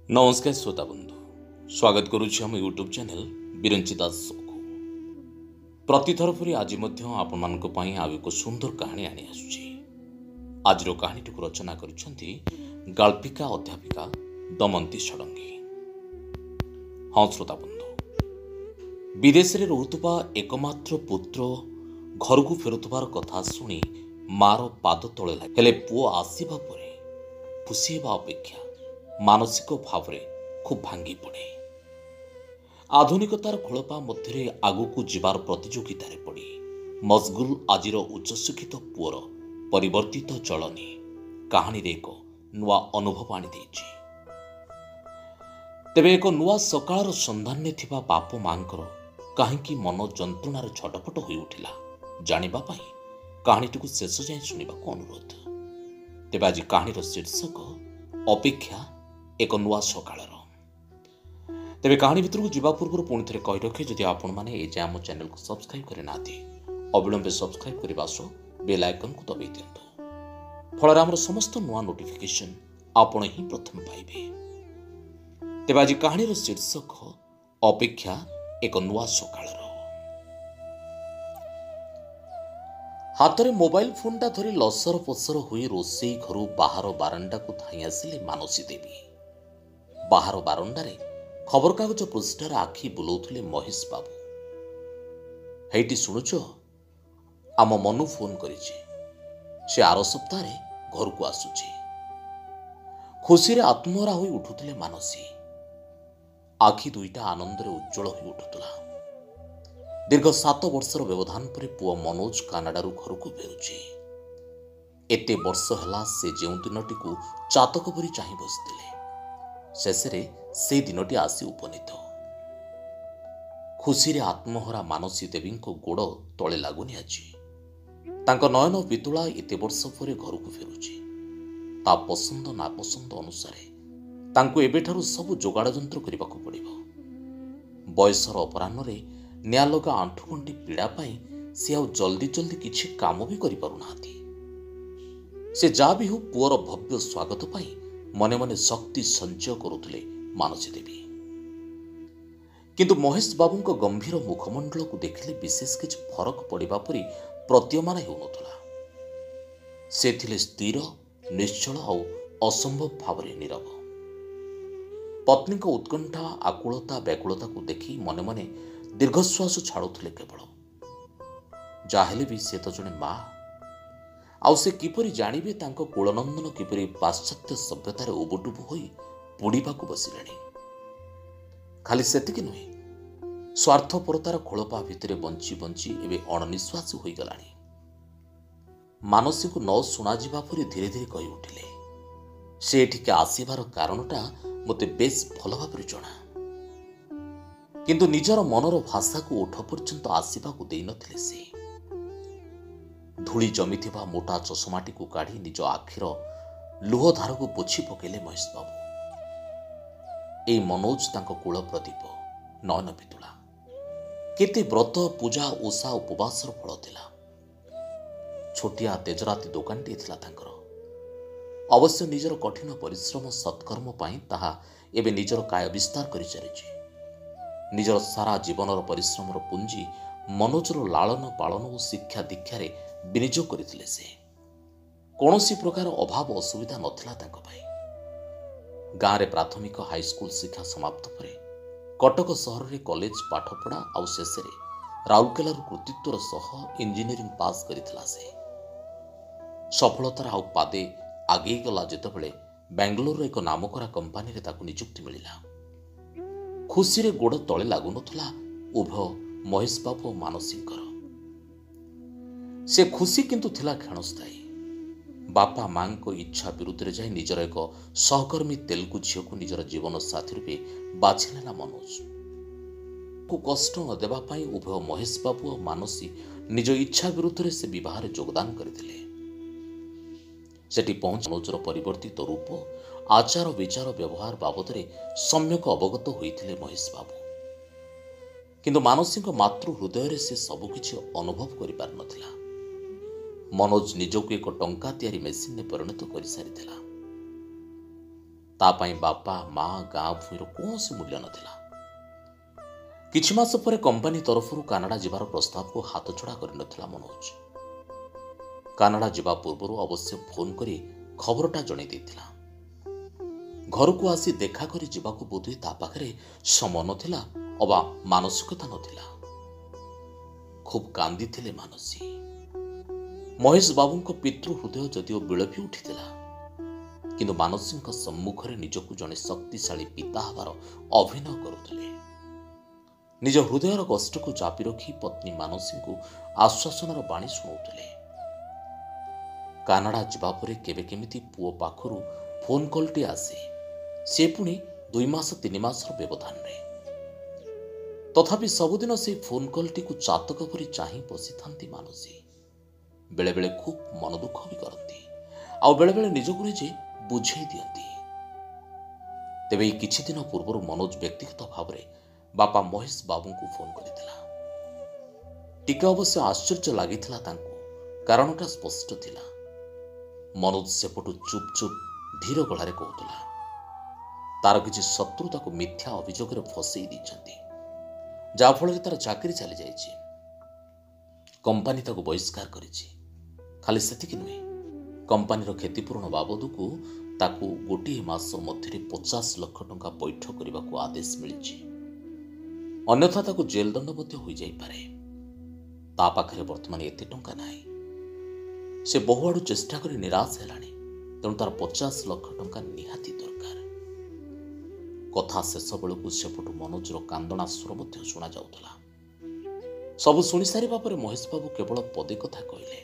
नमस्कार श्रोता बंधु स्वागत करुच्ची हम यूट्यूब चैनल बिरंची दास शो को प्रतिथर परी आज आपण एक सुंदर कहानी आनी आसुची। आज कहानी टी रचना करिसेंती गाल्पिका अध्यापिका दमंती षडंगी। हाँ श्रोता बंधु, विदेश रे रहुतबा एकमात्र पुत्र घर को फेरुतबार कथा सुनी मार पाद तले लागे, हेले पुओ आसीबा परे खुशी हेबा अपेक्षा मानसिक भाव खूब भांगी पड़े। आधुनिकतार खोलपा मध्य आगू जीवार प्रतियोगितार पड़ी मशगुल आजिर उच्च शिक्षित पुअर परिवर्तित चलनी कहानी एक नुआ अनुभव आनी देछि। तेबे एक नुआ सकाळर संधान थिबा बाप मांकर काहेकि मन जंत्रणार छटपट होई उठिला जानिबा पई कहानीटी शेष जाए शुणा अनुरोध। तेबे आज कहानीर शीर्षक अपेक्षा एक नुआ सकाळर। तेबे कहानी भितर को जीवा पूर्व पुणी थे कही रखे, जदि आपण मैंने ये आम चैनल को सब्सक्राइब करे ना अविलंबे सब्सक्राइब करने सह बेल आइकन को दबाई दिंतु, फल आमर समस्त नुआ नोटिफिकेशन आपण ही प्रथम पाइबे। तेबे आज कहानीर शीर्षक अपेक्षा एक नुआ सकाळर। हाथ में मोबाइल फोनटा धरी लसर पसर हुई रोसई घर बाहर बारंडा को धाई आसिले मानसी देवी। बाहर बारंडारे खबर कागज पृष्ठार आखि बुलाउथिले महेश बाबू। हेटी शुणुच, आम मनु फोन करिछि, से आर सप्ताह घर को आसुछि। खुशी रे आत्महरा होई उठुथिले मानसी। आखि दुईटा आनंद उज्जवल होई उठुतला। दीर्घ 7 वर्षर व्यवधान पर पुओ मनोज कानाडारू घर को फेरुछि। एते वर्ष हला से जेउ दिनटी को चातक परी चाहि बसिथिले, शेषरे से दिनटी आसी उपनीत। खुशी रे आत्महरा मानसी देवी को गोड़ तले लागुनी आज। तांको नयन वितुला एते वर्ष पर घर को फेरुछि। ता पसंद नापसंद अनुसार तांको एबेठारु सब जोगाड़ जंत्र करबाको पड़िबो। बयसर अपराह्न निया लगा आंठुगंटी पीड़ा पाई से आउ जल्दी जल्दी किछि काम भी करि पारु नाथि। से जा भी हो पुअर भव्य स्वागत पाई मने मने शक्ति संचय करुथिले मानसी देवी। किंतु महेश बाबू को गंभीर मुखमंडल को देखिले विशेष किछि फरक पड़िबा परी प्रतीयमान हेउनथला। से थिले स्थिर, निश्चल और असंभव भावरे नीरव। पत्नी को उत्कंठा, आकुलता, व्याकुलता को देखी मने मने दीर्घश्वास छाड़ुथिले केवल। जाहेले भी से तो जने मां, आउ से किपरि जानिबे तांको कुलनंदन किपरि पाश्चात्य सभ्यतार उबुडुबु होई पुड़ीबाकू बसिलेଣି। खाली सेतिकी नुहे, स्वार्थपरतार खोलपा भितरे बंची बंची एबे अणनिश्वासी होई गलाणी। मानसी को न सुना जिबा परी धीरे धीरे कहि उठिले, से एठिके आसीबार कारणटा मते बेस भल भाबरे जणा, किंतु निजर मनर भाषा को ओठ पर्यंत आसीबाकू देई नथिले। से धूली जमिथिबा मोटा चषमाटी को काढ़ी निज आखिर लुहधार को पोछि पकेले महेश बाबू। ए मनोज तांको कुल प्रदीप, नयन पितुला। केते व्रत, पूजा, ओषा, उपवासर फल थिला। छोटिया तेजराती दोकानटी थिला तांकर। अवश्य निजर कठिन परिश्रम सत्कर्म पाई ताहा एबे निजर काय विस्तार करि चलिछि। निजर सारा जीवनर परिश्रमर पुंजी मनोजर लालन पालन और शिक्षा दीक्षार विनियोग करथिले। से कौनसी प्रकार अभाव असुविधा नथिला तांको भाई। गाँव रे प्राथमिक हाईस्कूल शिक्षा समाप्त पर कटक सहर रे कॉलेज पाठपढ़ा आउ शेष राउरकेलार कृतित्वर सह इंजीनियरिंग पास करिथिला। से सफलतार आउ पादे आगे गला जेतेबेले बेंगलोर एक नामकरा कंपानी रे ताकू नियुक्ति मिलिला। खुशी रे गोड़ तले लागु नथला उभय महेश बाबू और मानसींकर। से खुशी किंतु थिला क्षणस्थायी। बापा मां को इच्छा विरुद्ध जाए निजर एक सहकर्मी तेलुगु झील को निजर जीवन साथी रूपे बाछिनेला मनोज को कष्ट न देबा पाई उभय महेश बाबू और मानसी निज इच्छा विरुद्ध से विवाह योगदान करथिले। सेठी पहुंच मनोजर परिवर्तित रूप, आचार विचार, व्यवहार बाबद सम्यक अवगत होइथिले महेश बाबू। किंतु मानसी मातृ हृदय से सबकिछि अनुभव करि पार नथिला। मनोज निजको एक टंका तैयारी मेसीन ने परिणत कर सारी। ତା ପାଇଁ ବାପା ମା ଗାଁ ଭୂଇଁର କୌଣସି ମୂଲ୍ୟ ନଥିଲା। କିଛି ମାସ ପରେ କମ୍ପାନୀ ତରଫରୁ କାନାଡା ଯିବାର ପ୍ରସ୍ତାବକୁ ହାତଛଡ଼ା କରିନଥିଲା ମନୋଜ। କାନାଡା ଯିବା ପୂର୍ବରୁ ଅବଶ୍ୟ ଫୋନ କରି ଖବରଟା ଜଣାଇ ଦେଇଥିଲା। ଘରକୁ ଆସି ଦେଖା କରି ଯିବାକୁ ବୋଧହୁଏ ତା ପାଖରେ ସମୟ ନଥିଲା ଅବା ମାନସିକତା ନଥିଲା। ଖୁବ୍ କାନ୍ଦିଥିଲେ ମାନସୀ। ମହେଶ ବାବୁଙ୍କ ପିତୃ ହୃଦୟ ଯଦିଓ ବିଳପି ଉଠିଥିଲା, କିନ୍ତୁ ମାନସୀଙ୍କ ସମ୍ମୁଖରେ ନିଜକୁ ଜଣେ ଶକ୍ତିଶାଳୀ ପିତା ହେବାର ଅଭିନୟ କରୁଥିଲେ। ନିଜ ହୃଦୟର କଷ୍ଟକୁ ଚାପି ରଖି ପତ୍ନୀ ମାନସୀଙ୍କୁ ଆଶ୍ୱାସନାର ବାଣୀ ଶୁଣାଉଥିଲେ। କାନାଡା ଯିବା ପରେ କେବେ କେମିତି ପୁଅ ପାଖରୁ ଫୋନ କଲଟି ଆସେ, ସେ ପୁଣି 2 ମାସ 3 ମାସର ବ୍ୟବଧାନରେ। ତଥାପି ସବୁଦିନ ସେଇ ଫୋନ କଲଟିକୁ ଚାତକ ପରି ଚାହିଁ ବସିଥାନ୍ତି ମାନସୀ। ବେଳେବେଳେ ଖୁବ୍ ମନ ଦୁଃଖ ବି କରନ୍ତି, ଆଉ ବେଳେବେଳେ ନିଜକୁ ନିଜେ ବୁଝେଇ ଦିଅନ୍ତି। ତେବେ ଏଇ କିଛି ଦିନ ପୂର୍ବରୁ ମନୋଜ ବ୍ୟକ୍ତିଗତ ଭାବରେ ବାପା ମହେଶ ବାବୁଙ୍କୁ ଫୋନ କରିଥିଲା। ଟିକେ ଅବଶ୍ୟ ଆଶ୍ଚର୍ଯ୍ୟ ଲାଗିଥିଲା ତାଙ୍କୁ। କାରଣଟା ସ୍ପଷ୍ଟ ଥିଲା। ମନୋଜ ସେପଟୁ ଚୁପ୍ ଚୁପ୍ ଧୀର ଗଳାରେ କହୁଥିଲା, ତାର କିଛି ଶତ୍ରୁ ତାକୁ ମିଥ୍ୟା ଅଭିଯୋଗରେ ଫସେଇ ଦେଇଛନ୍ତି, ଯାହାଫଳରେ ତାର ଚାକିରି ଚାଲିଯାଇଛି। କମ୍ପାନୀ ତାକୁ ବହିଷ୍କାର କରିଛି। ଖାଲି ସେତିକି ନୁହେଁ, କମ୍ପାନୀର କ୍ଷତିପୂରଣ ବାବଦକୁ ତାକୁ 1 ମାସ ମଧ୍ୟରେ 50 ଲକ୍ଷ ଟଙ୍କା ପୈଠ କରିବାକୁ ଆଦେଶ ମିଳିଛି। ଅନ୍ୟଥା ତାକୁ ଜେଲ ଦଣ୍ଡ ମଧ୍ୟ ହୋଇଯାଇପାରେ। ତା ପାଖରେ ବର୍ତ୍ତମାନ ଏତେ ଟଙ୍କା ନାହିଁ। ସେ ବହୁଆଡୁ ଚେଷ୍ଟା କରି ନିରାଶ ହେଲାଣି। ତେଣୁ ତାର 50 ଲକ୍ଷ ଟଙ୍କା ନିହାତି ଦରକାର। କଥା ଶେଷ ବେଳକୁ ସେପଟୁ ମନୋଜର କାନ୍ଦଣା ସ୍ୱର ମଧ୍ୟ ଶୁଣାଯାଉଥିଲା। ସବୁ ଶୁଣିସାରିବା ପରେ ମହେଶ ବାବୁ କେବଳ ପଦେ କଥା କହିଲେ,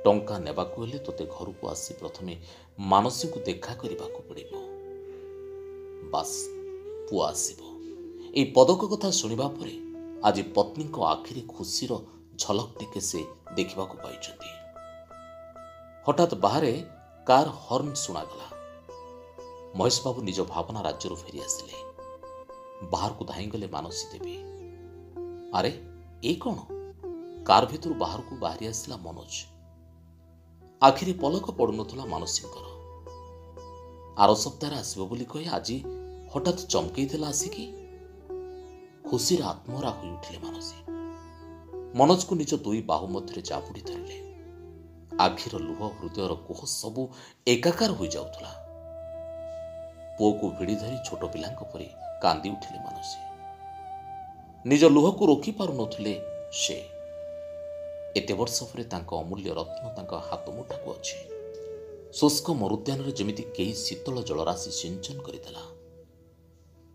ଟଙ୍କା ନେବାକୁ ହେଲେ ତୋତେ ଘରକୁ ଆସି ପ୍ରଥମେ ମାନସୀଙ୍କୁ ଦେଖା କରିବାକୁ ପଡ଼ିବ। ବାସ୍, ପୁଅ ଆସିବ। ଏହି ପଦକ କଥା ଶୁଣିବା ପରେ ଆଜି ପତ୍ନୀଙ୍କ ଆଖିରେ ଖୁସିର ଝଲକ ଟିକେ ସେ ଦେଖିବାକୁ ପାଇଛନ୍ତି। ହଠାତ୍ ବାହାରେ କାର ହର୍ନ ଶୁଣାଗଲା। ମହେଶ ବାବୁ ନିଜ ଭାବନା ରାଜ୍ୟରୁ ଫେରି ଆସିଲେ। ବାହାରକୁ ଧାଇଁଗଲେ ମାନସୀ ଦେବୀ। ଆରେ ଏଇ କଣ? କାର ଭିତରୁ ବାହାରକୁ ବାହାରି ଆସିଲା ମନୋଜ। ଆଖିରେ ପଲକ ପଡୁନଥିଲା ମାନସୀଙ୍କର। ଆର ସପ୍ତାହରେ ଆସିବ ବୋଲି କହି ଆଜି ହଠାତ୍ ଚମକେଇ ଦେଲା ଆସିକି। ଖୁସିରେ ଆତ୍ମହରା ହୋଇ ଉଠିଲେ ମାନସୀ। ମନୋଜକୁ ନିଜ 2 ବାହୁ ମଧ୍ୟରେ ଜାବୁଡ଼ି ଧରିଲେ। ଆଖିର ଲୁହ, ହୃଦୟର କୋହ ସବୁ ଏକାକାର ହୋଇଯାଉଥିଲା। ପୁଅକୁ ଭିଡ଼ି ଧରି ଛୋଟ ପିଲାଙ୍କ ପରି କାନ୍ଦି ଉଠିଲେ ମାନସୀ। ନିଜ ଲୁହକୁ ରୋକି ପାରୁନଥିଲେ ସେ। ଏତେ ବର୍ଷ ପରେ ତାଙ୍କ ଅମୂଲ୍ୟ ରତ୍ନ ତାଙ୍କ ହାତ ମୁଠାକୁ ଅଛି। ଶୁଷ୍କ ମରୁଦ୍ୟାନରେ ଯେମିତି କେହି ଶୀତଳ ଜଳରାଶି ସିଞ୍ଚନ କରିଦେଲା।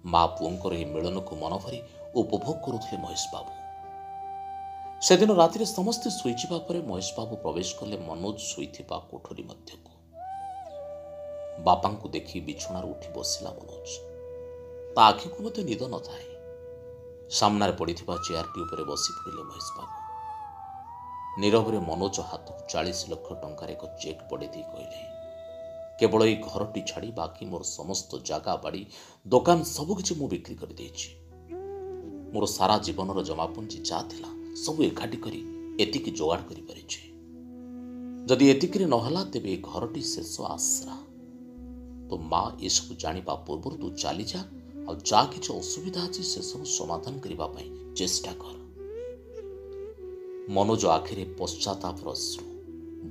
ମା ପୁଅଙ୍କର ଏହି ମିଳନକୁ ମନଭରି ଉପଭୋଗ କରୁଥିଲେ ମହେଶ ବାବୁ। ସେଦିନ ରାତିରେ ସମସ୍ତେ ଶୋଇଯିବା ପରେ ମହେଶ ବାବୁ ପ୍ରବେଶ କଲେ ମନୋଜ ଶୋଇଥିବା କୋଠରୀ ମଧ୍ୟକୁ। ବାପାଙ୍କୁ ଦେଖି ବିଛଣାରୁ ଉଠି ବସିଲା ମନୋଜ। ତା ଆଖିକୁ ମଧ୍ୟ ନିଦ ନଥାଏ। ସାମ୍ନାରେ ପଡ଼ିଥିବା ଚେୟାରଟି ଉପରେ ବସି ପଡ଼ିଲେ ମହେଶ ବାବୁ। ନୀରବରେ ମନୋଜ ହାତକୁ 40 ଲକ୍ଷ ଟଙ୍କାର ଏକ ଚେକ୍ ବଢ଼େଇ ଦେଇ କହିଲେ, କେବଳ ଏଇ ଘରଟି ଛାଡ଼ି ବାକି ମୋର ସମସ୍ତ ଜାଗା ବାଡ଼ି ଦୋକାନ ସବୁକିଛି ମୁଁ ବିକ୍ରି କରିଦେଇଛି। ମୋର ସାରା ଜୀବନର ଜମାପୁଞ୍ଜି ଯାହା ଥିଲା ସବୁ ଏକାଠି କରି ଏତିକି ଯୋଗାଡ଼ କରିପାରିଛି। ଯଦି ଏତିକିରେ ନହେଲା ତେବେ ଏ ଘରଟି ଶେଷ ଆଶ୍ରା। ତୋ ମା ଏସବୁ ଜାଣିବା ପୂର୍ବରୁ ତୁ ଚାଲିଯା, ଆଉ ଯାହା କିଛି ଅସୁବିଧା ଅଛି ସେସବୁ ସମାଧାନ କରିବା ପାଇଁ ଚେଷ୍ଟା କର। ମନୋଜ ଆଖିରେ ପଶ୍ଚାତାପର ଅଶ୍ରୁ।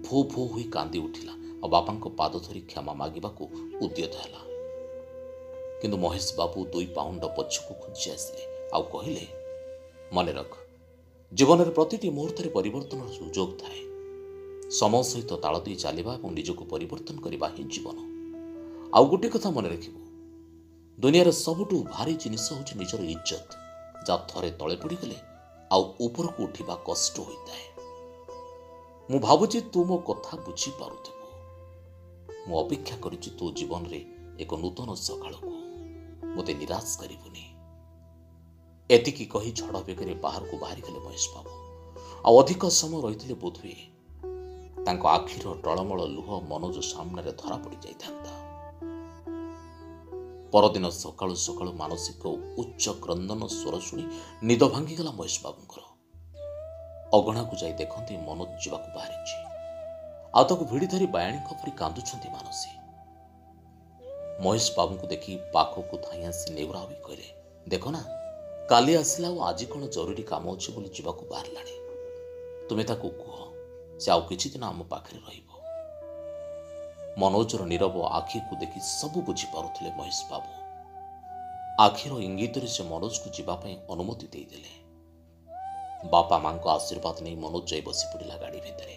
ଭୋ ଭୋ ହୋଇ କାନ୍ଦି ଉଠିଲା ଆଉ ବାପାଙ୍କ ପାଦ ଧରି କ୍ଷମା ମାଗିବାକୁ ଉଦ୍ୟତ ହେଲା। କିନ୍ତୁ ମହେଶ ବାବୁ 2 ପାଉଣ୍ଡ ପଛକୁ ଘୁଞ୍ଚି ଆସିଲେ ଆଉ କହିଲେ, ମନେ ରଖ, ଜୀବନରେ ପ୍ରତିଟି ମୁହୂର୍ତ୍ତରେ ପରିବର୍ତ୍ତନର ସୁଯୋଗ ଥାଏ। ସମୟ ସହିତ ତାଳ ଦେଇ ଚାଲିବା ଏବଂ ନିଜକୁ ପରିବର୍ତ୍ତନ କରିବା ହିଁ ଜୀବନ। ଆଉ ଗୋଟିଏ କଥା ମନେ ରଖିବୁ, ଦୁନିଆର ସବୁଠୁ ଭାରି ଜିନିଷ ହେଉଛି ନିଜର ଇଜ୍ଜତ, ଯାହା ଥରେ ତଳେ ପଡ଼ିଗଲେ ଆଉ ଉପରକୁ ଉଠିବା କଷ୍ଟ ହୋଇଥାଏ। ମୁଁ ଭାବୁଛି ତୁ ମୋ କଥା ବୁଝିପାରୁଥିବୁ। ମୁଁ ଅପେକ୍ଷା କରିଛି ତୋ ଜୀବନରେ ଏକ ନୂତନ ସକାଳକୁ। ମୋତେ ନିରାଶ କରିବୁନି। ଏତିକି କହି ଝଡ଼ ବେଗରେ ବାହାରକୁ ବାହାରିଗଲେ ମହେଶ ବାବୁ। ଆଉ ଅଧିକ ସମୟ ରହିଥିଲେ ବୋଧହୁଏ ତାଙ୍କ ଆଖିର ଟଳମଳ ଲୁହ ମନୋଜ ସାମ୍ନାରେ ଧରା ପଡ଼ି ଯାଇଥାନ୍ତା। ପରଦିନ ସକାଳୁ ସକାଳୁ ମାନସିକ ଉଚ୍ଚ କ୍ରନ୍ଦନ ସ୍ୱର ଶୁଣି ନିଦ ଭାଙ୍ଗିଗଲା ମହେଶ ବାବୁଙ୍କର। ଅଗଣାକୁ ଯାଇ ଦେଖନ୍ତି ମନୋଜ ଯିବାକୁ ବାହାରିଛି, ଆଉ ତାକୁ ଭିଡ଼ି ଧରି ବାୟାଣୀଙ୍କ ପରି କାନ୍ଦୁଛନ୍ତି ମାନସୀ। ମହେଶ ବାବୁଙ୍କୁ ଦେଖି ପାଖକୁ ଧାଇଁ ଆସି ନେଉରା ହୋଇ କହିଲେ, ଦେଖ ନା, କାଲି ଆସିଲା ଆଉ ଆଜି କ'ଣ ଜରୁରୀ କାମ ଅଛି ବୋଲି ଯିବାକୁ ବାହାରିଲାଣି। ତୁମେ ତାକୁ କୁହ ସେ ଆଉ କିଛି ଦିନ ଆମ ପାଖରେ ରହିବ। ମନୋଜର ନୀରବ ଆଖିକୁ ଦେଖି ସବୁ ବୁଝିପାରୁଥିଲେ ମହେଶ ବାବୁ। ଆଖିର ଇଙ୍ଗିତରେ ସେ ମନୋଜକୁ ଯିବା ପାଇଁ ଅନୁମତି ଦେଇଦେଲେ। ବାପା ମାଙ୍କ ଆଶୀର୍ବାଦ ନେଇ ମନୋଜ ଯାଇ ବସି ପଡ଼ିଲା ଗାଡ଼ି ଭିତରେ।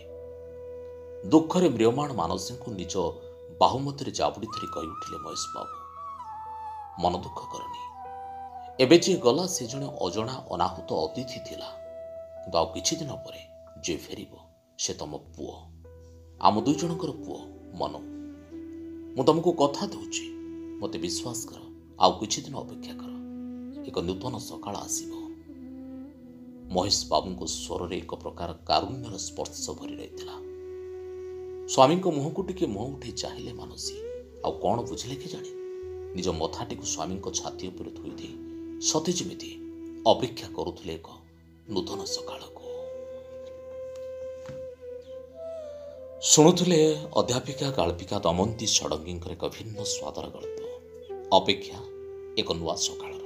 ଦୁଃଖରେ ମ୍ରିୟମାଣ ମାନସୀଙ୍କୁ ନିଜ ବାହୁମତିରେ ଜାବୁଡ଼ି ଧରି କହିଉଠିଲେ ମହେଶ ବାବୁ, ମନ ଦୁଃଖ କରନି। ଏବେ ଯିଏ ଗଲା ସେ ଜଣେ ଅଜଣା ଅନାହୁତ ଅତିଥି ଥିଲା, କିନ୍ତୁ ଆଉ କିଛି ଦିନ ପରେ ଯିଏ ଫେରିବ ସେ ତମ ପୁଅ, ଆମ ଦୁଇ ଜଣଙ୍କର ପୁଅ ମନୁ। ମୁଁ ତମକୁ କଥା ଦେଉଛି, ମୋତେ ବିଶ୍ୱାସ କର, ଆଉ କିଛି ଦିନ ଅପେକ୍ଷା କର, ଏକ ନୂତନ ସକାଳ ଆସିବ। ମହେଶ ବାବୁଙ୍କ ସ୍ୱରରେ ଏକ ପ୍ରକାର କାରୁଣ୍ୟର ସ୍ପର୍ଶ ଭରି ରହିଥିଲା। ସ୍ୱାମୀଙ୍କ ମୁହଁକୁ ଟିକେ ମୁହଁ ଉଠାଇ ଚାହିଁଲେ ମାନସୀ। ଆଉ କ'ଣ ବୁଝିଲେ କେଜାଣି, ନିଜ ମଥାଟିକୁ ସ୍ୱାମୀଙ୍କ ଛାତି ଉପରେ ଥୋଇଦେଇ ସତେ ଯେମିତି ଅପେକ୍ଷା କରୁଥିଲେ ଏକ ନୂତନ ସକାଳକୁ। ଶୁଣୁଥିଲେ ଅଧ୍ୟାପିକା ଗାଳ୍ପିକା ଦମନ୍ତୀ ଷଡ଼ଙ୍ଗୀଙ୍କର ଏକ ଭିନ୍ନ ସ୍ୱାଦର ଗଳ୍ପ, ଅପେକ୍ଷା ଏକ ନୂଆ ସକାଳର।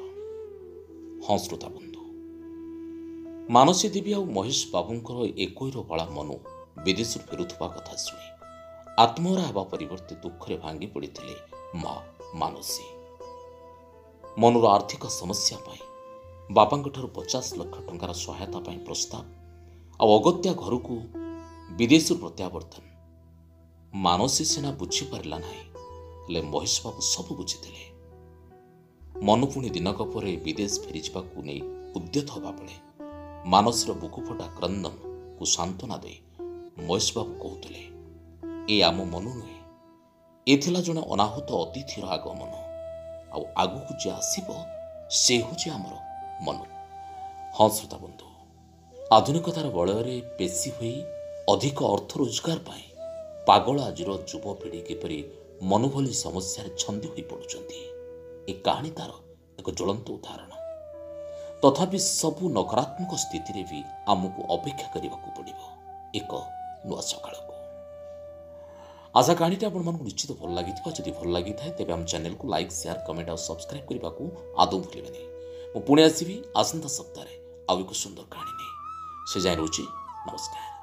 ହଁ ଶ୍ରୋତା ବନ୍ଧୁ, ମାନସୀ ଦେବୀ ଆଉ ମହେଶ ବାବୁଙ୍କର ଏକୋଇର ବାଳା ମନୁ ବିଦେଶରୁ ଫେରୁଥିବା କଥା ଶୁଣି ଆତ୍ମହରା ହେବା ପରିବର୍ତ୍ତେ ଦୁଃଖରେ ଭାଙ୍ଗି ପଡ଼ିଥିଲେ ମା ମାନସୀ। ମନୁର ଆର୍ଥିକ ସମସ୍ୟା ପାଇଁ ବାପାଙ୍କଠାରୁ 50 ଲକ୍ଷ ଟଙ୍କାର ସହାୟତା ପାଇଁ ପ୍ରସ୍ତାବ ଆଉ ଅଗତ୍ୟା ଘରକୁ ବିଦେଶରୁ ପ୍ରତ୍ୟାବର୍ତ୍ତନ। ମାନସୀ ସିନା ବୁଝିପାରିଲା ନାହିଁ, ହେଲେ ମହେଶ ବାବୁ ସବୁ ବୁଝିଥିଲେ। ମନୁ ପୁଣି ଦିନକ ପରେ ବିଦେଶ ଫେରିଯିବାକୁ ନେଇ ଉଦ୍ୟତ ହେବା ବେଳେ ମାନସୀର ବୁକୁଫଟା କ୍ରନ୍ଦନକୁ ସାନ୍ତ୍ୱନା ଦେଇ ମହେଶ ବାବୁ କହୁଥିଲେ, ଏ ଆମ ମନୁ ନୁହେଁ, ଏ ଥିଲା ଜଣେ ଅନାହୁତ ଅତିଥିର ଆଗମନ, ଆଉ ଆଗକୁ ଯିଏ ଆସିବ ସେ ହେଉଛି ଆମର ମନୁ। ହଁ ଶ୍ରୋତା ବନ୍ଧୁ, ଆଧୁନିକତାର ବଳୟରେ ପେଶୀ ହୋଇ ଅଧିକ ଅର୍ଥ ରୋଜଗାର ପାଇଁ ପାଗଳ ଆଜିର ଯୁବପିଢ଼ି କିପରି ମନୁ ଭଳି ସମସ୍ୟାରେ ଛନ୍ଦି ହୋଇ ପଡ଼ୁଛନ୍ତି, ଏ କାହାଣୀ ତାର ଏକ ଜ୍ୱଳନ୍ତ ଉଦାହରଣ। ତଥାପି ସବୁ ନକାରାତ୍ମକ ସ୍ଥିତିରେ ବି ଆମକୁ ଅପେକ୍ଷା କରିବାକୁ ପଡ଼ିବ ଏକ ନୂଆ ସକାଳକୁ। ଆଶା କାହାଣୀଟି ଆପଣମାନଙ୍କୁ ନିଶ୍ଚିତ ଭଲ ଲାଗିଥିବ। ଯଦି ଭଲ ଲାଗିଥାଏ ତେବେ ଆମ ଚ୍ୟାନେଲକୁ ଲାଇକ୍, ସେୟାର, କମେଣ୍ଟ ଆଉ ସବସ୍କ୍ରାଇବ୍ କରିବାକୁ ଆଦୌ ଭୁଲିବେନି। ମୁଁ ପୁଣି ଆସିବି ଆସନ୍ତା ସପ୍ତାହରେ ଆଉ ଏକ ସୁନ୍ଦର କାହାଣୀ ନେଇ। ସେ ଯାଏ ରହୁଛି, ନମସ୍କାର।